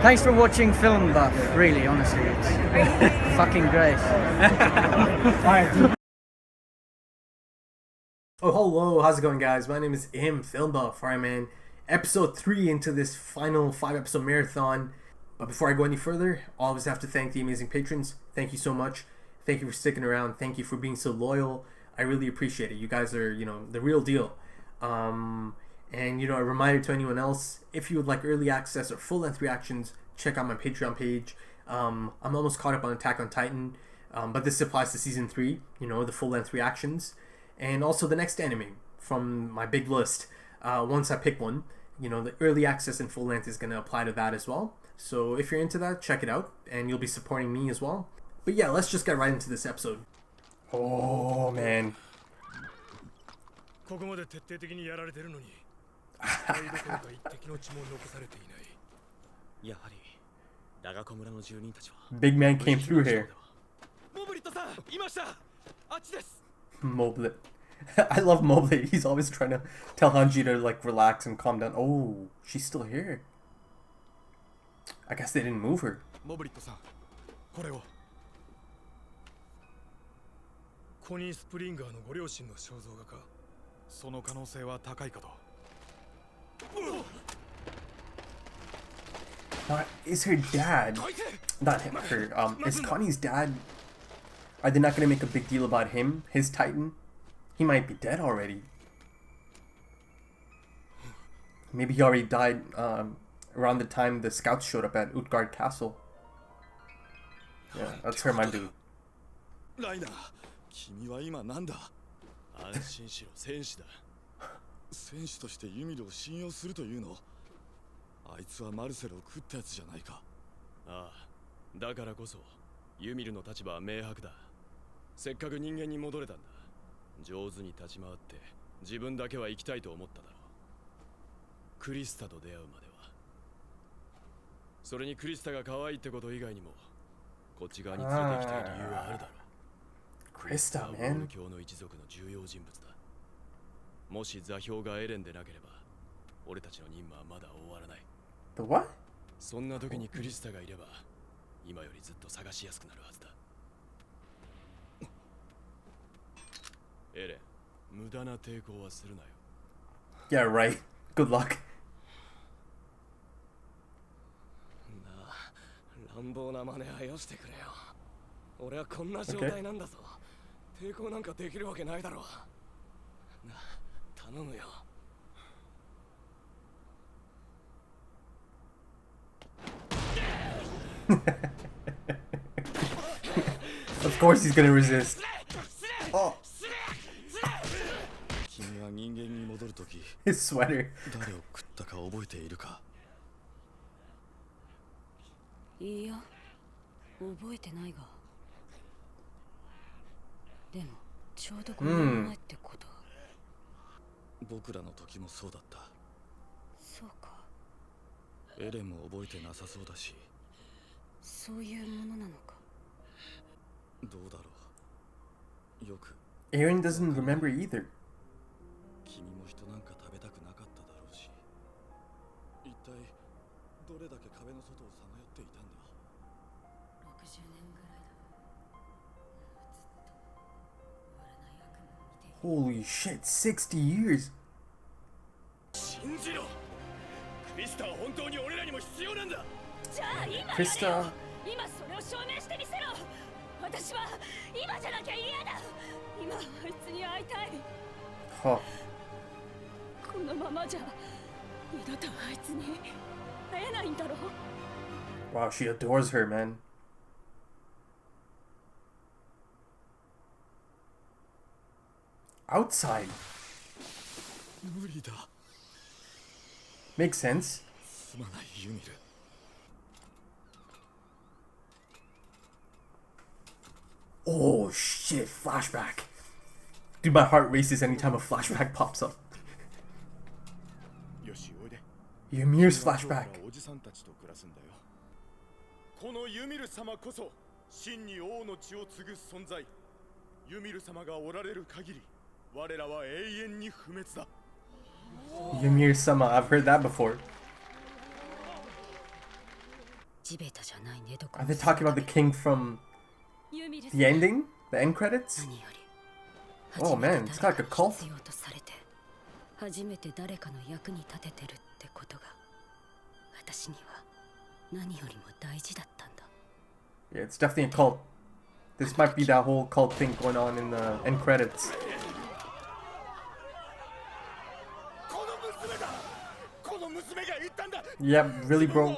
Thanks for watching FILMBuFF, really, honestly. It's fucking great. Oh, hello, how's it going, guys? My name is FILMBuFF. Alright, man. Episode 3 into this final 5-episode marathon. But before I go any further, I always have to thank the amazing patrons. Thank you so much. Thank you for sticking around. Thank you for being so loyal. I really appreciate it. You guys are, the real deal. And, a reminder to anyone else, if you would like early access or full-length reactions, check out my Patreon page. I'm almost caught up on Attack on Titan, but this applies to Season 3, the full-length reactions. And also the next anime from my big list. Once I pick one, the early access and full-length is going to apply to that as well. So if you're into that, check it out, and you'll be supporting me as well. But yeah, let's just get right into this episode. Oh, man. Big man came through here. Moblit. I love Moblit. He's always trying to tell Hanji to relax and calm down. Oh, she's still here. I guess they didn't move her. Is her dad, not him, her, is Connie's dad, are they not going to make a big deal about him, his Titan? He might be dead already. Maybe he already died around the time the scouts showed up at Utgard Castle. Yeah, that's her, my dude. Krista, man. The what? Yeah, right. Good luck. Of course he's gonna resist. Oh. His sweater. Eren doesn't remember either. Holy shit, 60 years. Krista. Huh. Wow, she adores her, man. Outside. Makes sense. Oh shit, flashback. Dude, my heart races anytime a flashback pops up. Ymir's flashback. このユミル様こそ真に王の血を継ぐ存在。ユミル様がおられる限り、我らは永遠に不滅だ。Ymir-sama, I've heard that before. Are they talking about the king from the ending? The end credits? Oh man, it's like a cult. 初めて誰かの役に立ててるってことが私には何よりも大事だったんだ。 Yeah, it's definitely a cult. This might be that whole cult thing going on in the end credits. Yep, really, bro.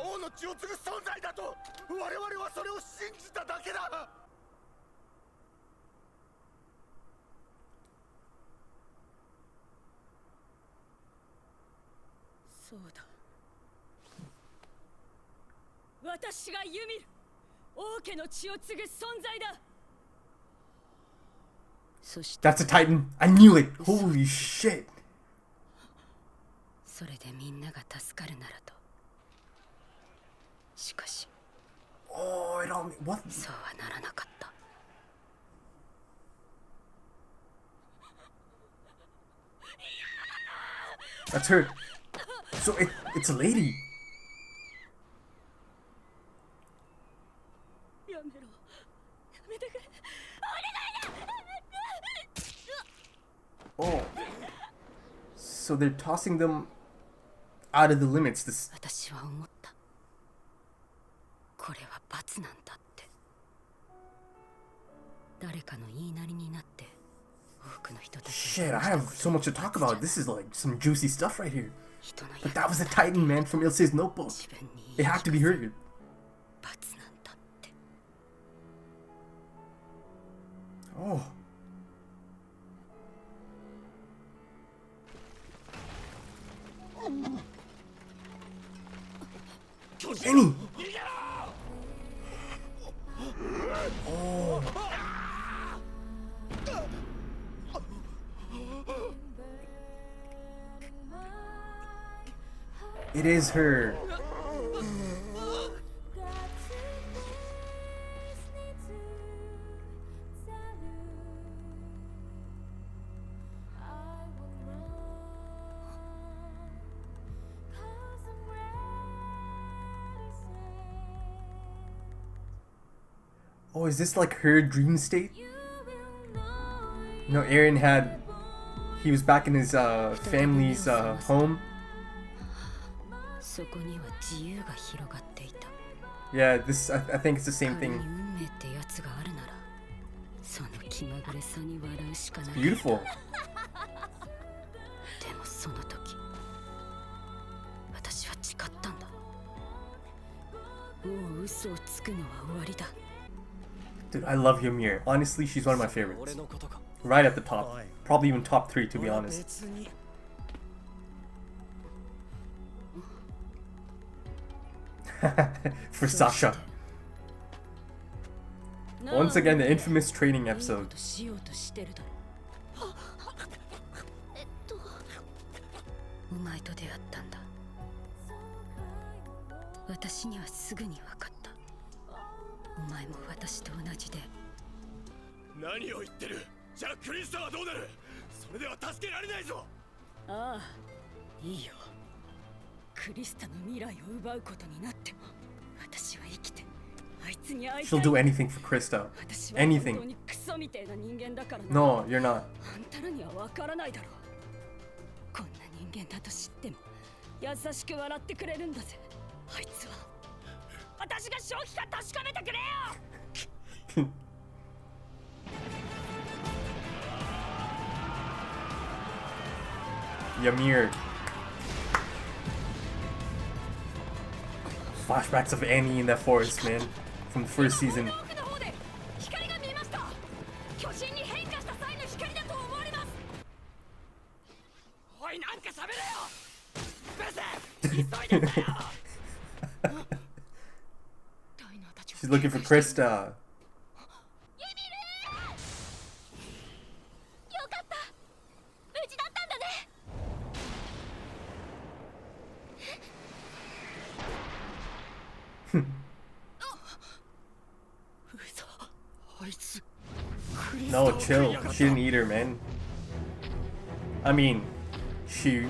That's a Titan. I knew it. Holy shit. それでみんなが助かるならと。しかし、 Oh, it all. What? そうはならなかった。 That's her. So it's a lady. Oh. So they're tossing them out of the limits. This. 私は思った。これは罰なんだって。誰かの言いなりになって。 Shit, I have so much to talk about. This is like some juicy stuff right here. But that was a Titan, man, from Ilse's notebook. It had to be her. Oh. Annie! Oh. It is her. Oh, is this like her dream state? You know, Eren had... He was back in his family's home. Yeah, this I think it's the same thing. It's beautiful. Dude, I love Ymir. Honestly, she's one of my favorites. Right at the top. Probably even top 3, to be honest. For Sasha. Once again, the infamous training episode. She'll do anything for Krista. Anything. No, you're not. Ymir. Flashbacks of Annie in that forest, man. From the first season. She's looking for Krista. No, chill. She didn't eat her, man. I mean, she...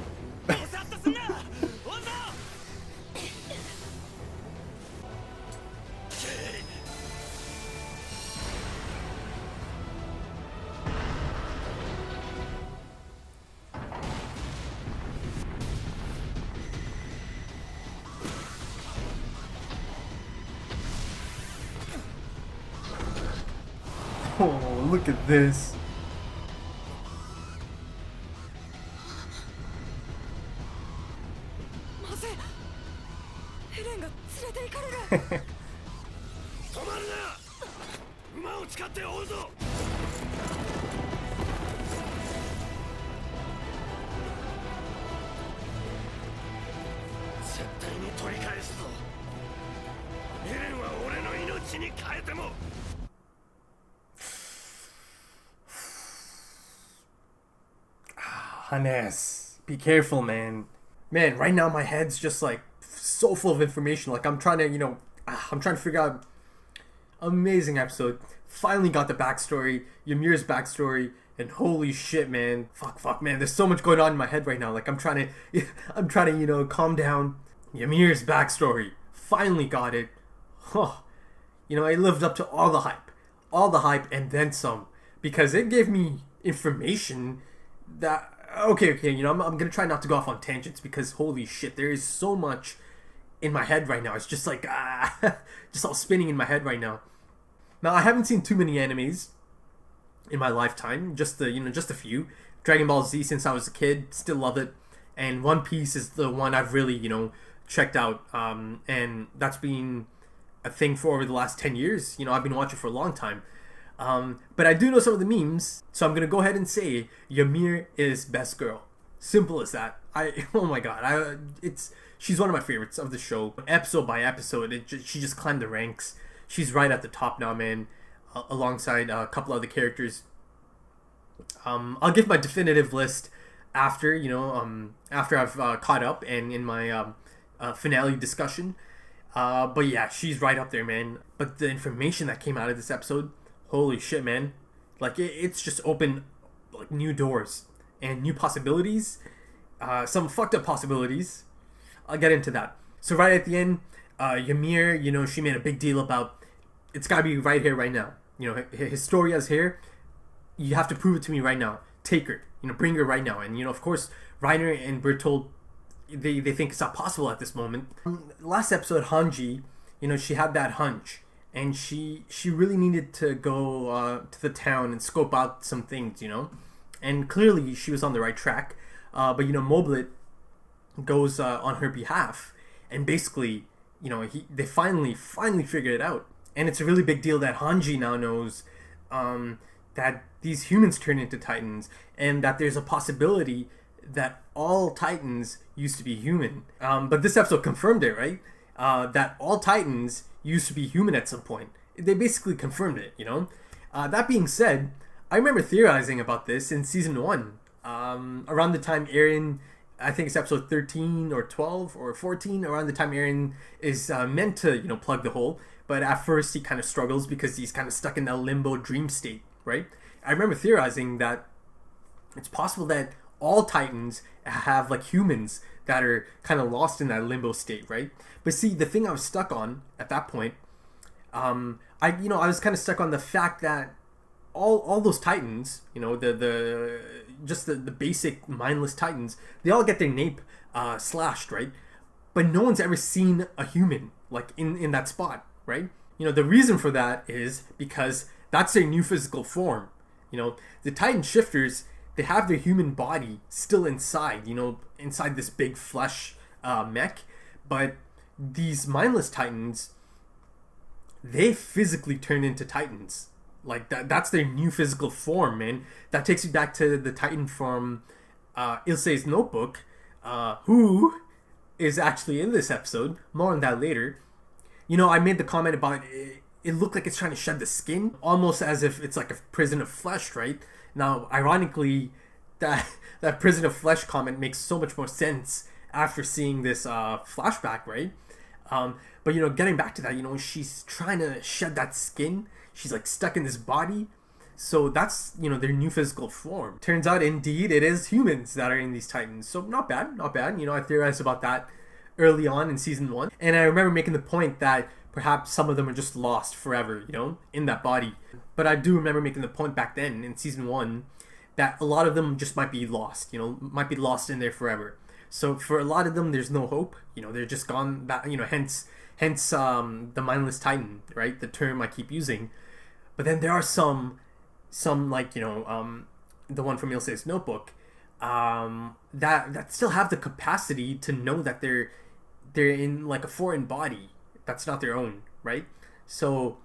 Oh, look at this. まずい。エレンが連れて行かれる。止まるな。馬を使って追うぞ。絶対に取り返すぞ。エレンは俺の命に変えても。Hannes, be careful, man. Man, right now my head's just like so full of information. Like I'm trying to, I'm trying to figure out. Amazing episode. Finally got the backstory, Ymir's backstory, and holy shit, man. Fuck, man. There's so much going on in my head right now. Like I'm trying to, calm down. Ymir's backstory. Finally got it. Huh. I lived up to all the hype, and then some, because it gave me information that. Okay, I'm gonna try not to go off on tangents because holy shit, there is so much in my head right now. It's just like just all spinning in my head right now. Now I haven't seen too many animes in my lifetime, just a few. Dragon Ball Z since I was a kid, still love it, and One Piece is the one I've really checked out, and that's been a thing for over the last 10 years. I've been watching for a long time. But I do know some of the memes, so I'm gonna go ahead and say Ymir is best girl. Simple as that. Oh my god, she's one of my favorites of the show. Episode by episode, she just climbed the ranks. She's right at the top now, man. Alongside a couple other characters. I'll give my definitive list after after I've caught up and in my finale discussion. But yeah, she's right up there, man. But the information that came out of this episode. Holy shit, man. Like, it's just opened, like, new doors and new possibilities. Some fucked up possibilities. I'll get into that. So right at the end, Ymir, she made a big deal about, it's gotta be right here, right now. Historia's here. You have to prove it to me right now. Take her. Bring her right now. And, of course, Reiner and Bertold, they think it's not possible at this moment. Last episode, Hanji, she had that hunch. And she really needed to go to the town and scope out some things, And clearly she was on the right track. But, Moblit goes on her behalf. And basically, they finally figured it out. And it's a really big deal that Hanji now knows that these humans turn into Titans. And that there's a possibility that all Titans used to be human. But this episode confirmed it, right? That all Titans used to be human at some point. They basically confirmed it, That being said, I remember theorizing about this in season 1. Around the time Eren, I think it's episode 13 or 12 or 14, around the time Eren is meant to, plug the hole. But at first he kind of struggles because he's kind of stuck in that limbo dream state, right? I remember theorizing that it's possible that all Titans have like humans that are kind of lost in that limbo state, right? But see, the thing I was stuck on at that point, I was kind of stuck on the fact that all those Titans, the basic mindless Titans, they all get their nape slashed, right? But no one's ever seen a human like in that spot, right? The reason for that is because that's their new physical form. The Titan shifters, they have their human body still inside, inside this big flesh mech, but these mindless Titans, they physically turn into Titans. Like that's their new physical form, man. That takes you back to the Titan from Ilse's notebook, who is actually in this episode. More on that later. I made the comment about it looked like it's trying to shed the skin, almost as if it's like a prison of flesh, right? Now, ironically, that prison of flesh comment makes so much more sense after seeing this flashback, right? But getting back to that, she's trying to shed that skin. She's like stuck in this body. So that's, their new physical form. Turns out, indeed, it is humans that are in these Titans. So not bad. I theorized about that early on in season 1. And I remember making the point that perhaps some of them are just lost forever, in that body. But I do remember making the point back then in season 1 that a lot of them just might be lost, might be lost in there forever. So for a lot of them, there's no hope. They're just gone. That hence the mindless Titan, right? The term I keep using. But then there are some some like the one from Ilse's notebook, that still have the capacity to know that they're in like a foreign body that's not their own, right? So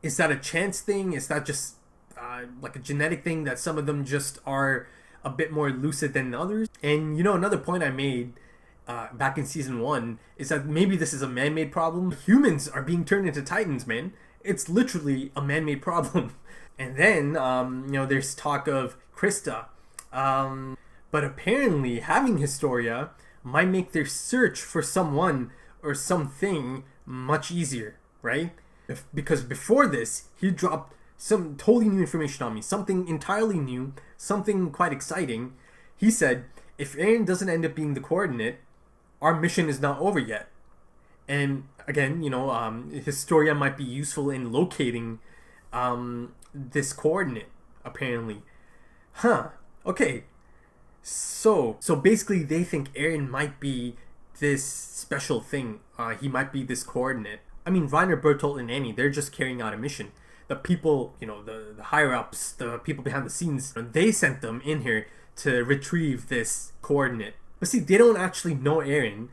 is that a chance thing? Is that just like a genetic thing that some of them just are a bit more lucid than others? And another point I made back in season 1 is that maybe this is a man-made problem. Humans are being turned into Titans, man. It's literally a man-made problem. And then there's talk of Krista, but apparently having Historia might make their search for someone or something much easier, right? Because before this, he dropped some totally new information on me, something entirely new, something quite exciting. He said, if Eren doesn't end up being the coordinate, our mission is not over yet. And again, Historia might be useful in locating this coordinate, apparently. Okay. So basically they think Eren might be this special thing. He might be this coordinate. I mean, Reiner, Bertolt, and Annie, they're just carrying out a mission. The people, the higher-ups, the people behind the scenes, they sent them in here to retrieve this coordinate. But see, they don't actually know Eren.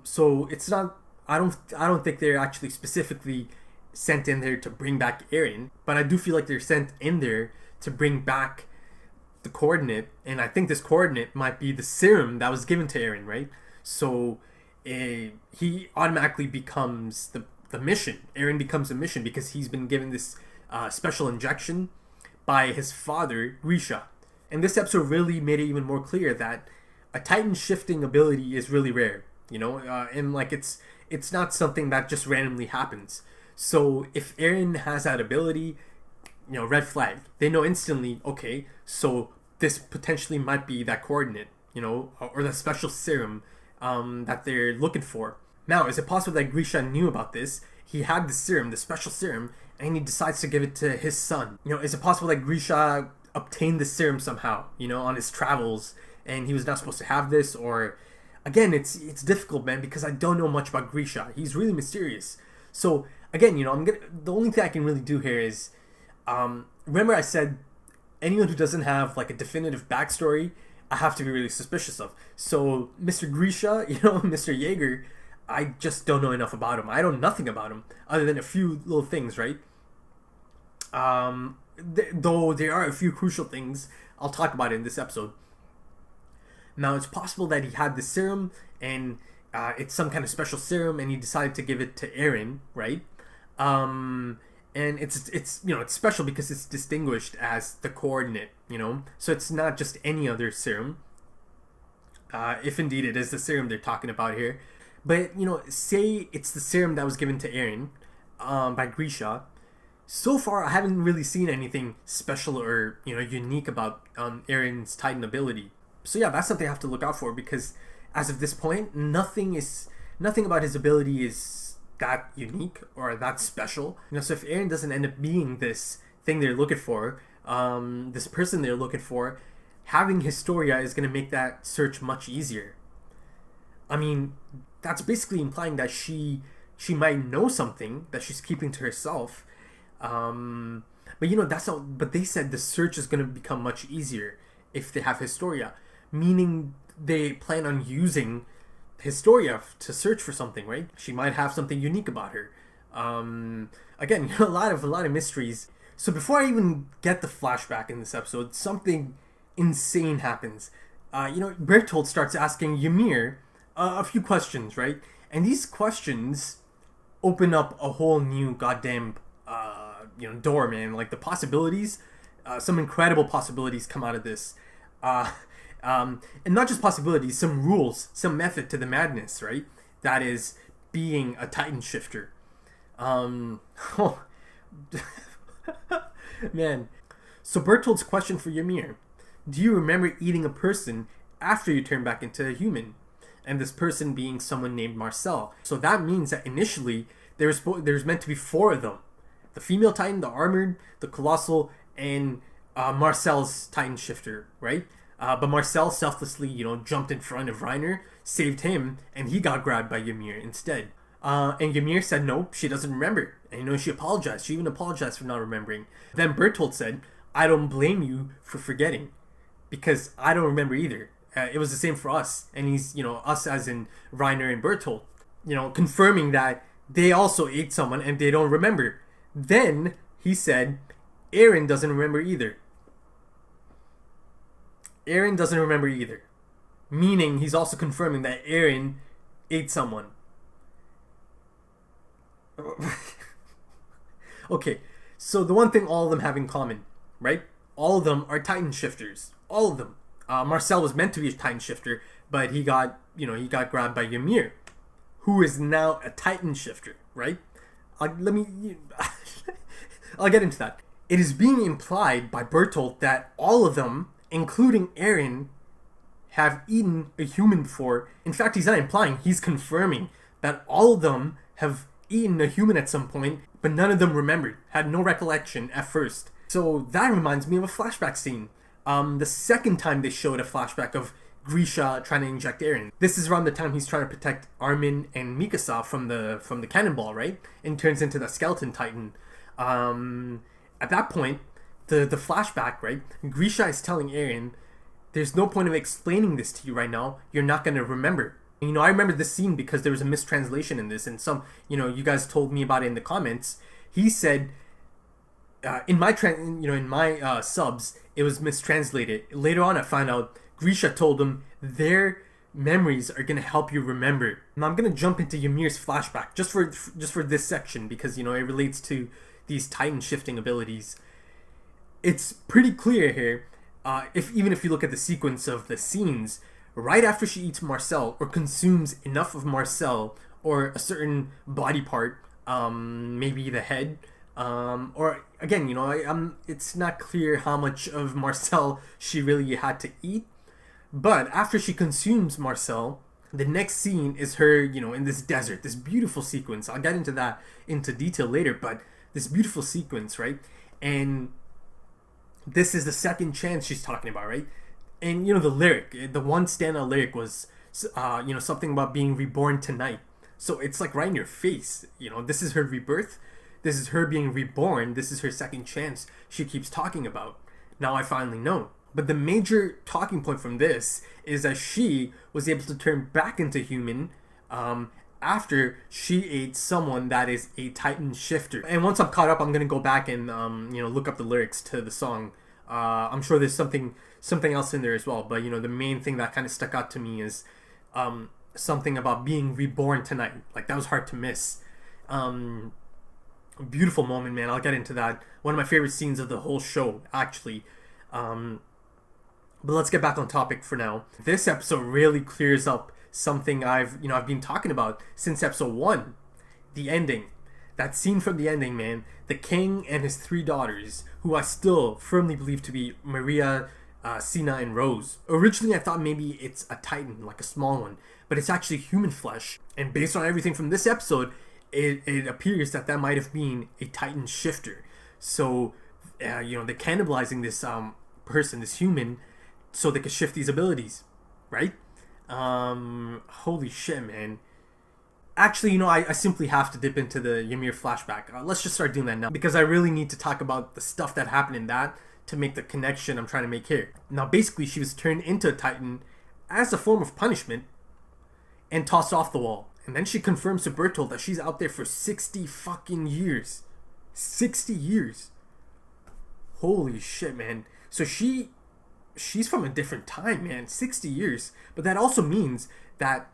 So it's not... I don't think they're actually specifically sent in there to bring back Eren. But I do feel like they're sent in there to bring back the coordinate. And I think this coordinate might be the serum that was given to Eren, right? So he automatically becomes the mission. Eren becomes a mission because he's been given this special injection by his father, Grisha. And this episode really made it even more clear that a Titan shifting ability is really rare, and like it's not something that just randomly happens. So if Eren has that ability, red flag. They know instantly, okay, so this potentially might be that coordinate, or that special serum that they're looking for. Now, is it possible that Grisha knew about this? He had the serum, the special serum, and he decides to give it to his son. Is it possible that Grisha obtained the serum somehow, on his travels, and he was not supposed to have this? Or, again, it's difficult, man, because I don't know much about Grisha. He's really mysterious. So, again, the only thing I can really do here is, remember I said anyone who doesn't have like a definitive backstory, I have to be really suspicious of. So, Mr. Grisha, Mr. Jaeger, I just don't know enough about him. I know nothing about him other than a few little things, right? Though there are a few crucial things, I'll talk about it in this episode. Now, it's possible that he had the serum, and it's some kind of special serum, and he decided to give it to Eren, right? And it's special because it's distinguished as the coordinate, So it's not just any other serum. If indeed it is the serum they're talking about here. But, say it's the serum that was given to Eren by Grisha. So far, I haven't really seen anything special or, unique about Eren's Titan ability. So yeah, that's something I have to look out for, because as of this point, nothing about his ability is that unique or that special. So if Eren doesn't end up being this thing they're looking for, this person they're looking for, having Historia is going to make that search much easier. I mean, that's basically implying that she might know something that she's keeping to herself. But that's not. But they said the search is going to become much easier if they have Historia, meaning they plan on using Historia to search for something, right? She might have something unique about her. Again, a lot of mysteries. So before I even get the flashback in this episode, something insane happens. Bertolt starts asking Ymir a few questions, right? And these questions open up a whole new goddamn door, man. Like the possibilities, some incredible possibilities come out of this. And not just possibilities, some rules, some method to the madness, right? That is being a Titan shifter. Man. So Bertolt's question for Ymir: do you remember eating a person after you turn back into a human? And this person being someone named Marcel. So that means that initially there's meant to be 4 of them: the female Titan, the armored, the colossal, and Marcel's Titan shifter, right? But Marcel selflessly, jumped in front of Reiner, saved him, and he got grabbed by Ymir instead. And Ymir said no, she doesn't remember. And she apologized. She even apologized for not remembering. Then Bertolt said, I don't blame you for forgetting, because I don't remember either. It was the same for us. And he's, us as in Reiner and Bertolt, confirming that they also ate someone and they don't remember. Then he said, Eren doesn't remember either. Eren doesn't remember either. Meaning he's also confirming that Eren ate someone. Okay, so the one thing all of them have in common, right? All of them are Titan shifters. All of them. Marcel was meant to be a Titan shifter, but he got grabbed by Ymir, who is now a Titan shifter, right? I'll get into that. It is being implied by Bertolt that all of them, including Eren, have eaten a human before. In fact, he's not implying, he's confirming that all of them have eaten a human at some point, but none of them remembered, had no recollection at first. So that reminds me of a flashback scene. The second time they showed a flashback of Grisha trying to inject Eren. This is around the time he's trying to protect Armin and Mikasa from the cannonball, right? And turns into the skeleton titan. At that point, the flashback, right? Grisha is telling Eren, there's no point of explaining this to you right now. You're not going to remember. And, I remember this scene because there was a mistranslation in this, and some, you guys told me about it in the comments. He said, in my subs, it was mistranslated. Later on, I found out Grisha told him their memories are gonna help you remember. Now I'm gonna jump into Ymir's flashback just for this section because it relates to these Titan shifting abilities. It's pretty clear here. Even if you look at the sequence of the scenes, right after she eats Marcel or consumes enough of Marcel or a certain body part, maybe the head. Or again, it's not clear how much of Marcel she really had to eat. But after she consumes Marcel, the next scene is her, in this desert, this beautiful sequence. I'll get into that into detail later, but this beautiful sequence, right? And this is the second chance she's talking about, right? And the lyric, the one standout lyric was, something about being reborn tonight. So it's like right in your face. This is her rebirth. This is her being reborn. This is her second chance she keeps talking about. Now I finally know. But the major talking point from this is that she was able to turn back into human after she ate someone that is a Titan shifter. And once I'm caught up, I'm gonna go back and look up the lyrics to the song. I'm sure there's something else in there as well. But the main thing that kind of stuck out to me is something about being reborn tonight. Like that was hard to miss. Beautiful moment, man. I'll get into that. One of my favorite scenes of the whole show, actually. But let's get back on topic for now. This episode really clears up something I've been talking about since episode 1. The ending. That scene from the ending, man. The king and his 3 daughters, who I still firmly believe to be Maria, Sina, and Rose. Originally, I thought maybe it's a Titan, like a small one. But it's actually human flesh. And based on everything from this episode, it appears that might have been a Titan shifter. So, they're cannibalizing this person, this human, so they could shift these abilities, right? Holy shit, man. Actually, I simply have to dip into the Ymir flashback. Let's just start doing that now, because I really need to talk about the stuff that happened in that to make the connection I'm trying to make here. Now, basically, she was turned into a Titan as a form of punishment and tossed off the wall. And then she confirms to Bertolt that she's out there for 60 fucking years. 60 years. Holy shit, man. So she's from a different time, man. 60 years. But that also means that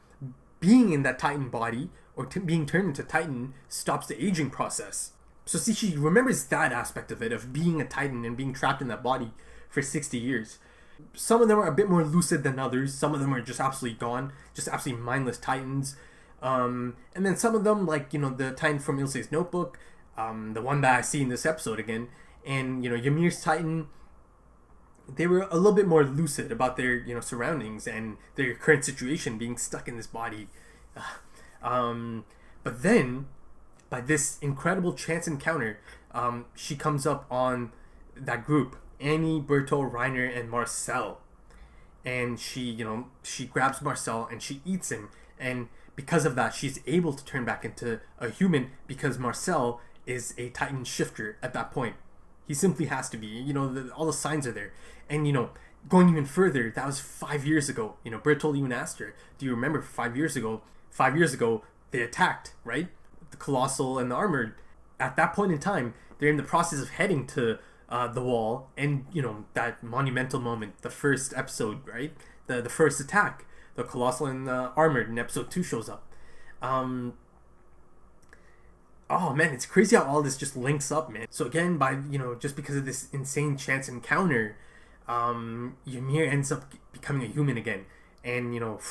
being in that Titan body or being turned into Titan stops the aging process. So see, she remembers that aspect of it, of being a Titan and being trapped in that body for 60 years. Some of them are a bit more lucid than others. Some of them are just absolutely gone. Just absolutely mindless Titans. And then some of them, like, the Titan from Ilse's notebook, the one that I see in this episode again, and, Ymir's Titan, they were a little bit more lucid about their, surroundings and their current situation, being stuck in this body. But then, by this incredible chance encounter, she comes up on that group, Annie, Bertolt, Reiner, and Marcel. And she grabs Marcel and she eats him. And because of that, she's able to turn back into a human because Marcel is a Titan shifter at that point. He simply has to be. You know, all the signs are there. And, you know, going even further, that was 5 years ago. You know, Bertolt even asked her, do you remember 5 years ago? 5 years ago, they attacked, right? The Colossal and the Armored. At that point in time, they're in the process of heading to the wall. And, you know, that monumental moment, the first episode, right? The first attack. The Colossal and the Armored in episode 2 shows up. Oh man, it's crazy how all this just links up, man. So again, just because of this insane chance encounter, Ymir ends up becoming a human again. And, you know,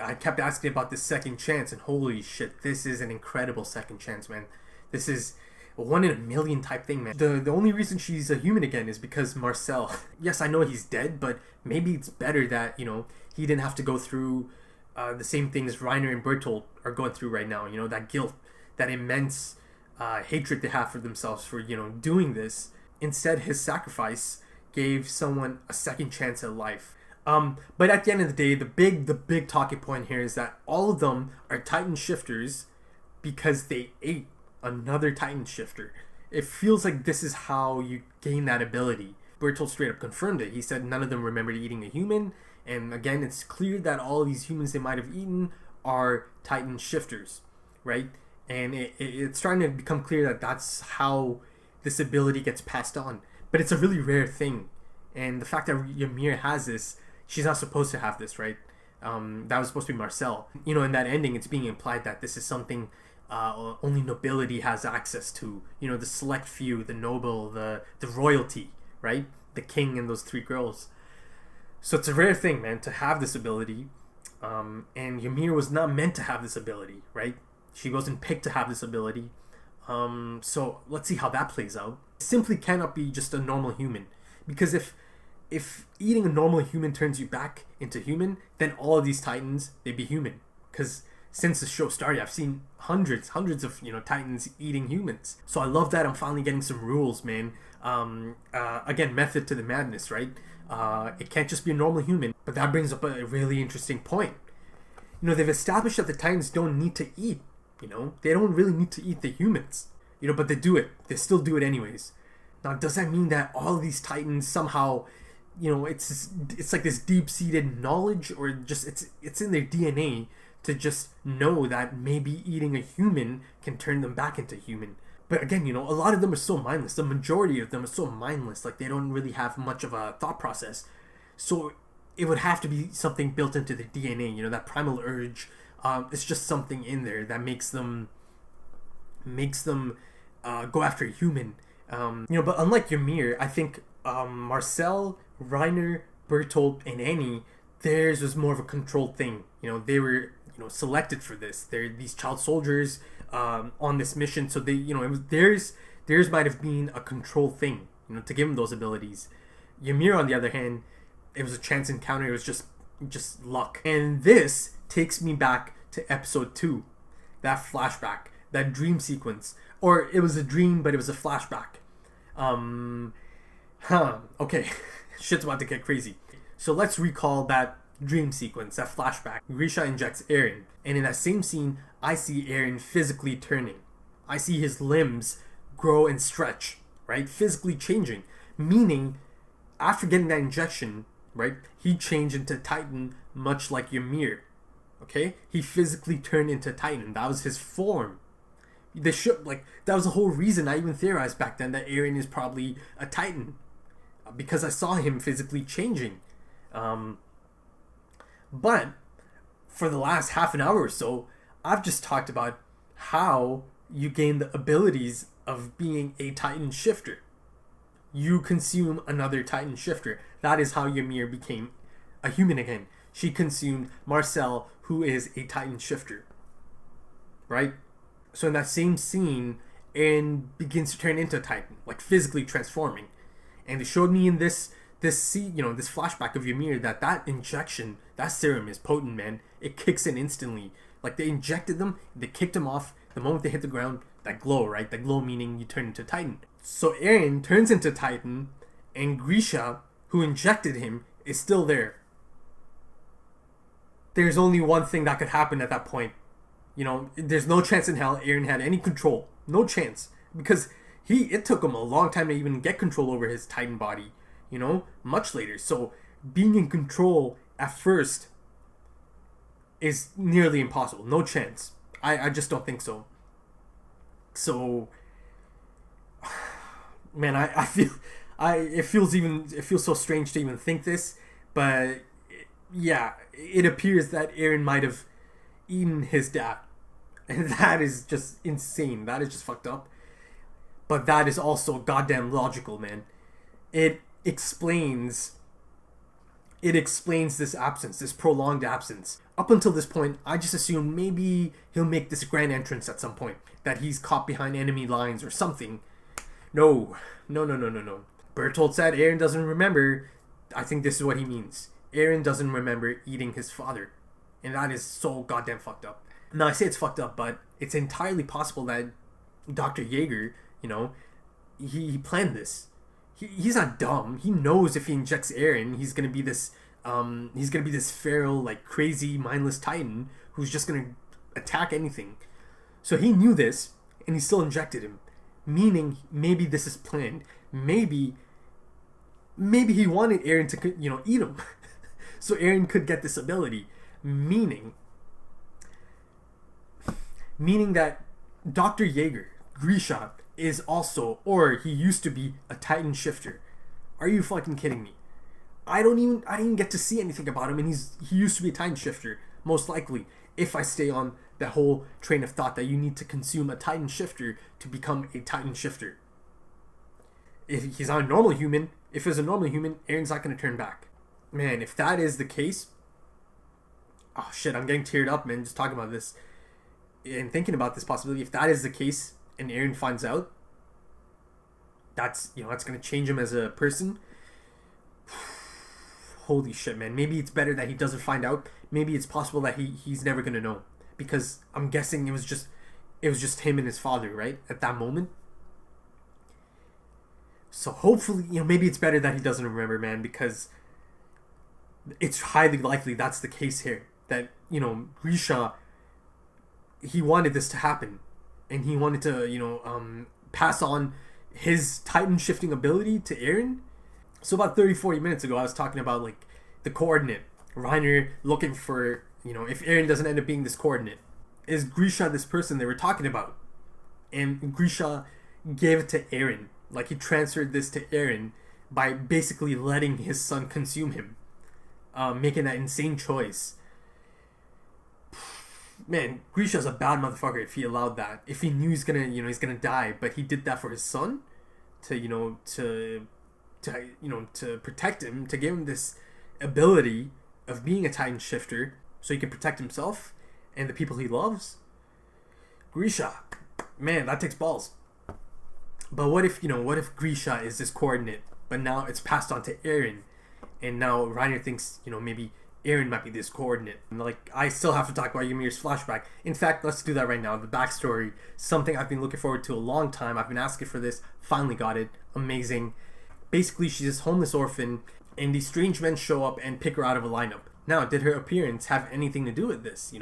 I kept asking about this second chance, and holy shit, this is an incredible second chance, man. This is a 1 in a million type thing, man. The only reason she's a human again is because Marcel. Yes, I know he's dead, but maybe it's better that, you know, he didn't have to go through the same things Reiner and Bertolt are going through right now. You know, that guilt, that immense hatred they have for themselves for, you know, doing this. Instead, his sacrifice gave someone a second chance at life. But at the end of the day, the big talking point here is that all of them are Titan shifters because they ate another Titan shifter. It feels like this is how you gain that ability. Bertolt straight up confirmed it. He said none of them remembered eating a human. And again, it's clear that all these humans they might have eaten are Titan shifters, right? And it's starting to become clear that that's how this ability gets passed on. But it's a really rare thing. And the fact that Ymir has this, she's not supposed to have this, right? That was supposed to be Marcel. You know, in that ending, it's being implied that this is something only nobility has access to. You know, the select few, the noble, the royalty, right? The king and those 3 girls. So it's a rare thing, man, to have this ability. And Ymir was not meant to have this ability, right? She wasn't picked to have this ability. So let's see how that plays out. It simply cannot be just a normal human. Because if eating a normal human turns you back into human, then all of these Titans, they'd be human. Because since the show started, I've seen hundreds of, you know, Titans eating humans. So I love that I'm finally getting some rules, man. Again, method to the madness, right? It can't just be a normal human. But that brings up a really interesting point. You know, they've established that the Titans don't need to eat. You know, they don't really need to eat the humans. You know, but they do it. They still do it anyways. Now, does that mean that all these Titans somehow, you know, it's like this deep-seated knowledge, or just it's in their DNA to just know that maybe eating a human can turn them back into human? But again, you know, a lot of them are so mindless. The majority of them are so mindless. Like, they don't really have much of a thought process. So it would have to be something built into their DNA. You know, that primal urge. It's just something in there that makes them go after a human. You know, but unlike Ymir, I think Marcel, Reiner, Bertolt, and Annie, theirs was more of a controlled thing. You know, they were, you know, selected for this. They're these child soldiers on this mission, so they, you know, it was theirs might have been a controlled thing, you know, to give them those abilities. Ymir, on the other hand, it was a chance encounter. It was just luck. And this takes me back to episode 2, that flashback, that dream sequence, or it was a dream, but it was a flashback. Okay, shit's about to get crazy. So let's recall that dream sequence, that flashback. Grisha injects Eren, and in that same scene, I see Eren physically turning. I see his limbs grow and stretch, right? Physically changing, meaning after getting that injection, right, he changed into Titan, much like Ymir. Okay, he physically turned into Titan. That was his form. That was the whole reason I even theorized back then that Eren is probably a Titan, because I saw him physically changing. But for the last half an hour or so, I've just talked about how you gain the abilities of being a Titan shifter. You consume another Titan shifter. That is how Ymir became a human again. She consumed Marcel, who is a Titan shifter. Right? So in that same scene, Eren begins to turn into a Titan, like physically transforming. And they showed me in this flashback of Ymir that injection, that serum is potent, man. It kicks in instantly. Like, they injected them, they kicked them off. The moment they hit the ground, that glow, right? That glow meaning you turn into Titan. So Eren turns into Titan, and Grisha, who injected him, is still there. There's only one thing that could happen at that point. You know, there's no chance in hell Eren had any control. No chance. Because it took him a long time to even get control over his Titan body. You know, much later. So being in control at first is nearly impossible. No chance. I just don't think so. So, man, I feel it feels so strange to even think this, but yeah, it appears that Eren might have eaten his dad, and that is just insane. That is just fucked up. But that is also goddamn logical, man. It explains this absence, this prolonged absence. Up until this point, I just assumed maybe he'll make this grand entrance at some point, that he's caught behind enemy lines or something. No. Bertolt said Eren doesn't remember. I think this is what he means. Eren doesn't remember eating his father. And that is so goddamn fucked up. Now, I say it's fucked up, but it's entirely possible that Dr. Jaeger, you know, he planned this. He's not dumb. He knows if he injects Eren, he's gonna be this feral, like, crazy, mindless Titan who's just gonna attack anything. So he knew this, and he still injected him. Meaning, maybe this is planned. Maybe he wanted Eren to, you know, eat him. So Eren could get this ability. Meaning that Dr. Jaeger, Grisha, is also, or he used to be, a Titan shifter. Are you fucking kidding me? I didn't even get to see anything about him, and he used to be a Titan shifter, most likely, if I stay on that whole train of thought that you need to consume a Titan shifter to become a Titan shifter. If he's not a normal human, if he's a normal human, Eren's not going to turn back. Man, if that is the case, oh shit, I'm getting teared up, man, just talking about this and thinking about this possibility. If that is the case and Eren finds out, that's going to change him as a person. Holy shit, man. Maybe it's better that he doesn't find out. Maybe it's possible that he's never going to know, because I'm guessing it was just him and his father, right, at that moment. So hopefully, maybe it's better that he doesn't remember, man, because it's highly likely that's the case here. That, Grisha, he wanted this to happen, and he wanted to, pass on his Titan shifting ability to Eren. So about 30-40 minutes ago, I was talking about, like, the coordinate. Reiner looking for, if Eren doesn't end up being this coordinate. Is Grisha this person they were talking about? And Grisha gave it to Eren. Like, he transferred this to Eren by basically letting his son consume him. Making that insane choice. Man, Grisha's a bad motherfucker if he allowed that. If he knew he's gonna die, but he did that for his son to protect him, to give him this ability of being a Titan shifter so he can protect himself and the people he loves. Grisha, man, that takes balls. But what if Grisha is this coordinate, but now it's passed on to Eren, and now Reiner thinks, maybe Eren might be this coordinate. And, like, I still have to talk about Ymir's flashback. In fact, let's do that right now. The backstory, something I've been looking forward to a long time. I've been asking for this. Finally got it. Amazing. Basically, she's this homeless orphan, and these strange men show up and pick her out of a lineup. Now, did her appearance have anything to do with this?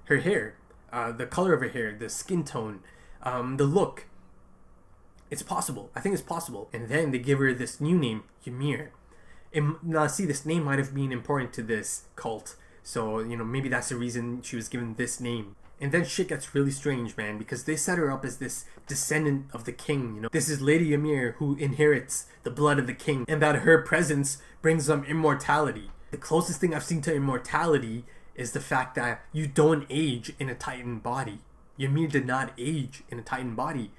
Her hair, the color of her hair, the skin tone, the look. It's possible. I think it's possible. And then they give her this new name, Ymir. Now, see, this name might have been important to this cult. So, maybe that's the reason she was given this name. And then shit gets really strange, man, because they set her up as this descendant of the king, This is Lady Ymir who inherits the blood of the king, and that her presence brings them immortality. The closest thing I've seen to immortality is the fact that you don't age in a Titan body. Ymir did not age in a Titan body.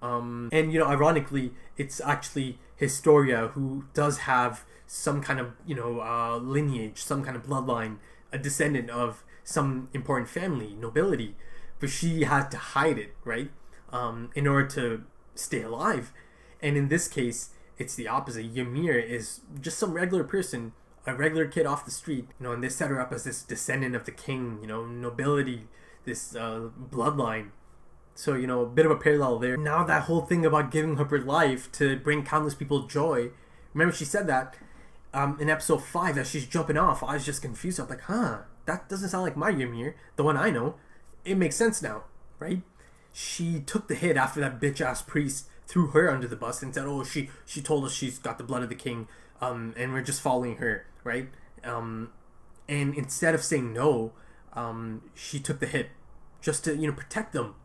And, ironically, it's actually Historia who does have some kind of, lineage, some kind of bloodline, a descendant of some important family, nobility, but she had to hide it, right? In order to stay alive. And in this case, it's the opposite. Ymir is just some regular person, a regular kid off the street, and they set her up as this descendant of the king, nobility, this bloodline. So, a bit of a parallel there. Now that whole thing about giving up her life to bring countless people joy, remember she said that in episode 5 as she's jumping off. I was just confused. I'm like, that doesn't sound like my Ymir, the one I know. it makes sense now, right? She took the hit after that bitch ass priest threw her under the bus and said, "Oh, she told us she's got the blood of the king, and we're just following her," right? And instead of saying no, she took the hit just to protect them.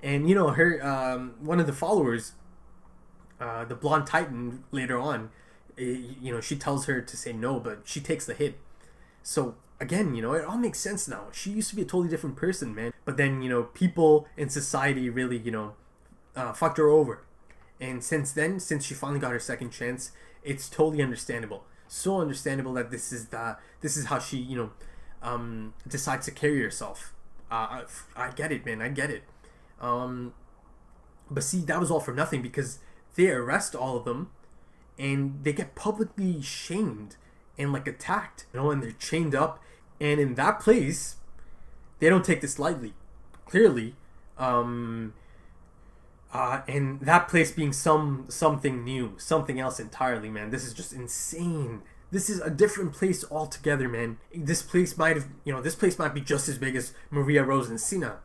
And her one of the followers, the blonde titan, later on, she tells her to say no, but she takes the hit. So again, it all makes sense now. She used to be a totally different person, man. But then people in society really fucked her over. And since then, since she finally got her second chance, it's totally understandable. So understandable that this is how she decides to carry herself. I get it, man. I get it. But see, that was all for nothing, because they arrest all of them and they get publicly shamed and attacked, and they're chained up. And in that place, they don't take this lightly, clearly. And that place being something new, something else entirely, man. This is just insane. This is a different place altogether, man. This place might be just as big as Maria Rose and Sina.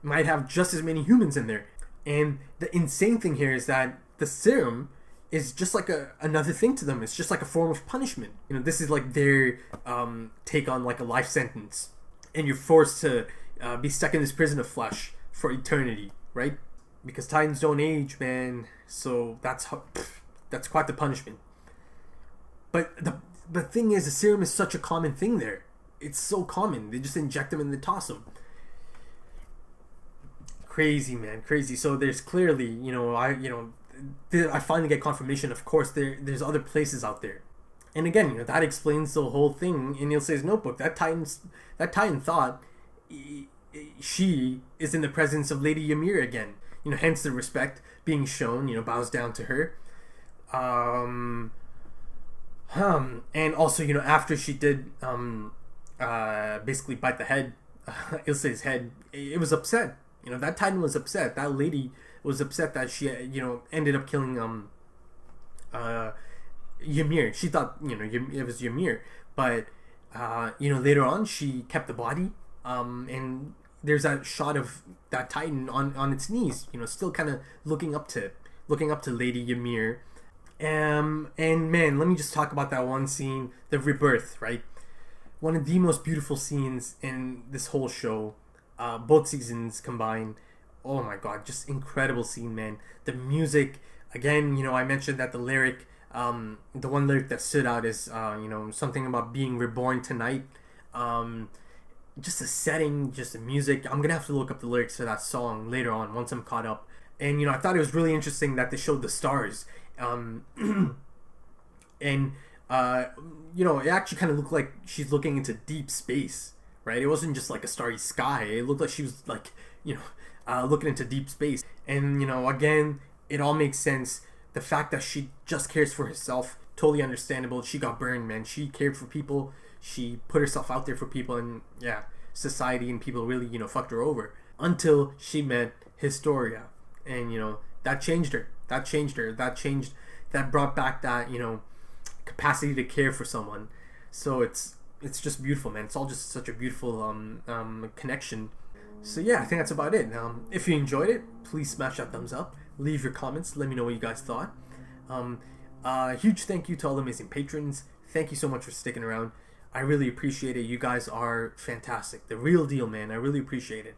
It might have just as many humans in there. And the insane thing here is that the serum is just another thing to them. It's just like a form of punishment. This is their take on a life sentence, and you're forced to be stuck in this prison of flesh for eternity, right? Because Titans don't age, man. So that's quite the punishment. But the thing is, the serum is such a common thing there. It's so common. They just inject them and they toss them. Crazy, man, crazy. So there's clearly, I finally get confirmation. Of course, there's other places out there, and again, that explains the whole thing in Ilse's notebook. That Titan thought she is in the presence of Lady Ymir again. Hence the respect being shown. Bows down to her. And also, after she did basically bite the head, Ilse's head, it was upset. That Titan was upset. That lady was upset that she, ended up killing Ymir. She thought, it was Ymir, but later on she kept the body, and there's that shot of that Titan on its knees, still kind of looking up to Lady Ymir. And man, let me just talk about that one scene, the rebirth, right? One of the most beautiful scenes in this whole show, both seasons combined. Oh my god, just incredible scene, man. The music, again, I mentioned that the lyric, the one lyric that stood out is, something about being reborn tonight. Just the setting, just the music. I'm gonna have to look up the lyrics for that song later on once I'm caught up. And I thought it was really interesting that they showed the stars. And it actually kind of looked like she's looking into deep space, right? It wasn't just a starry sky. It looked like she was looking into deep space. And again, it all makes sense. The fact that she just cares for herself, totally understandable. She got burned, man. She cared for people. She put herself out there for people, and society and people really fucked her over until she met Historia, and that changed her. That brought back that capacity to care for someone. So it's just beautiful, man. It's all just such a beautiful connection. So yeah, I think that's about it. If you enjoyed it, please smash that thumbs up. Leave your comments. Let me know what you guys thought. Huge thank you to all the amazing patrons. Thank you so much for sticking around. I really appreciate it. You guys are fantastic. The real deal, man. I really appreciate it.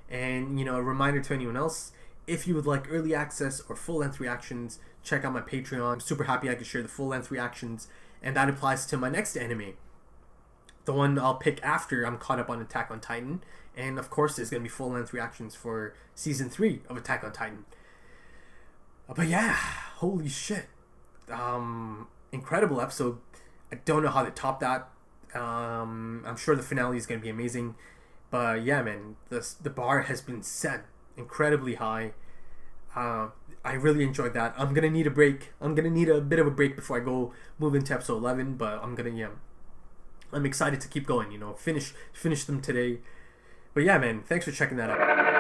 And a reminder to anyone else, if you would like early access or full-length reactions, check out my Patreon. I'm super happy I could share the full-length reactions, and that applies to my next anime, the one I'll pick after I'm caught up on Attack on Titan. And of course, there's going to be full-length reactions for Season 3 of Attack on Titan. But yeah, holy shit. Incredible episode. I don't know how to top that. I'm sure the finale is going to be amazing. But yeah, man, the bar has been set incredibly high. I really enjoyed that. I'm gonna need a break. I'm gonna need a bit of a break before I go move into episode 11. But I'm excited to keep going. Finish them today. But yeah, man, thanks for checking that out.